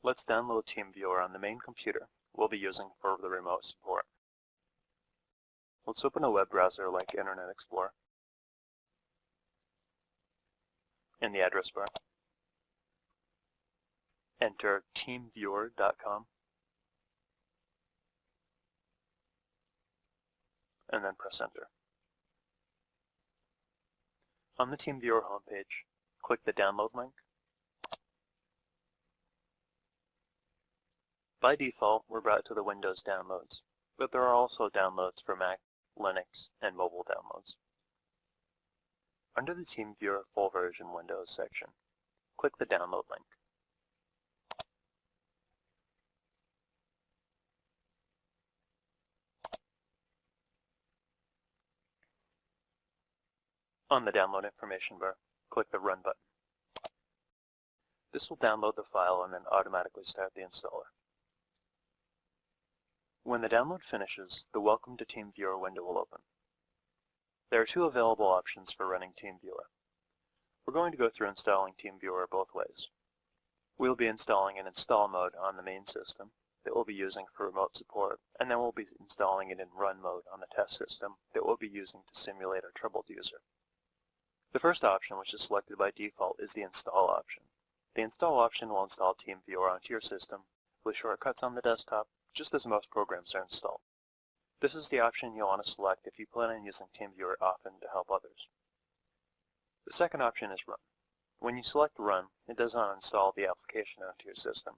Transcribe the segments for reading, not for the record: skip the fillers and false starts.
Let's download TeamViewer on the main computer we'll be using for the remote support. Let's open a web browser like Internet Explorer. In the address bar, enter teamviewer.com and then press enter. On the TeamViewer homepage, click the download link. By default, we're brought to the Windows downloads, but there are also downloads for Mac, Linux, and mobile downloads. Under the TeamViewer Full Version Windows section, click the download link. On the download information bar, click the Run button. This will download the file and then automatically start the installer. When the download finishes, the Welcome to TeamViewer window will open. There are two available options for running TeamViewer. We're going to go through installing TeamViewer both ways. We'll be installing an install mode on the main system that we'll be using for remote support, and then we'll be installing it in run mode on the test system that we'll be using to simulate our troubled user. The first option, which is selected by default, is the install option. The install option will install TeamViewer onto your system with shortcuts on the desktop, just as most programs are installed. This is the option you'll want to select if you plan on using TeamViewer often to help others. The second option is Run. When you select Run, it does not install the application onto your system,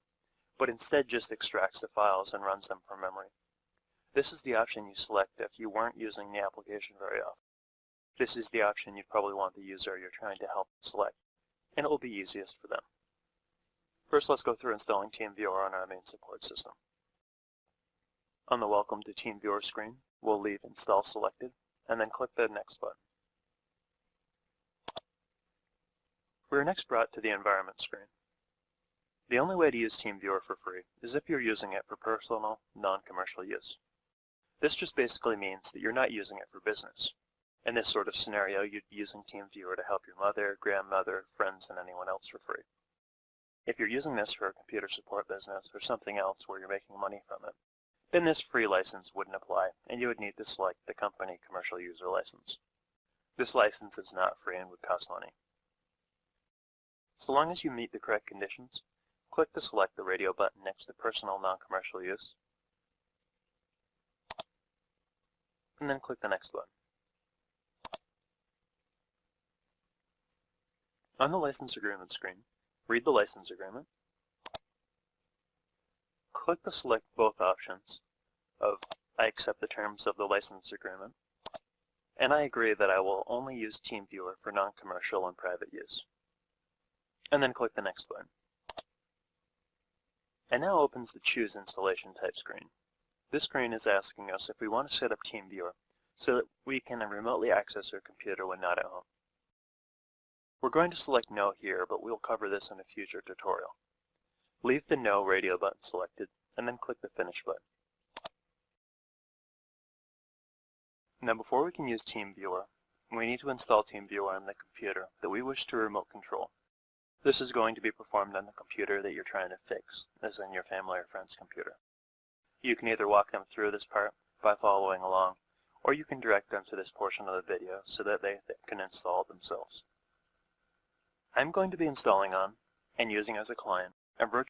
but instead just extracts the files and runs them from memory. This is the option you select if you weren't using the application very often. This is the option you'd probably want the user you're trying to help select, and it will be easiest for them. First, let's go through installing TeamViewer on our main support system. On the Welcome to TeamViewer screen, we'll leave Install selected, and then click the Next button. We are next brought to the Environment screen. The only way to use TeamViewer for free is if you're using it for personal, non-commercial use. This just basically means that you're not using it for business. In this sort of scenario, you'd be using TeamViewer to help your mother, grandmother, friends, and anyone else for free. If you're using this for a computer support business or something else where you're making money from it, then this free license wouldn't apply, and you would need to select the company commercial user license. This license is not free and would cost money. So long as you meet the correct conditions, click to select the radio button next to personal non-commercial use, and then click the Next button. On the License Agreement screen, read the license agreement, click to select both options of I accept the terms of the license agreement, and I agree that I will only use TeamViewer for non-commercial and private use. And then click the Next button. It now opens the Choose Installation Type screen. This screen is asking us if we want to set up TeamViewer so that we can remotely access our computer when not at home. We're going to select No here, but we'll cover this in a future tutorial. Leave the No radio button selected, and then click the Finish button. Now before we can use TeamViewer, we need to install TeamViewer on the computer that we wish to remote control. This is going to be performed on the computer that you're trying to fix, as in your family or friend's computer. You can either walk them through this part by following along, or you can direct them to this portion of the video so that they can install it themselves. I'm going to be installing on, and using as a client, a virtual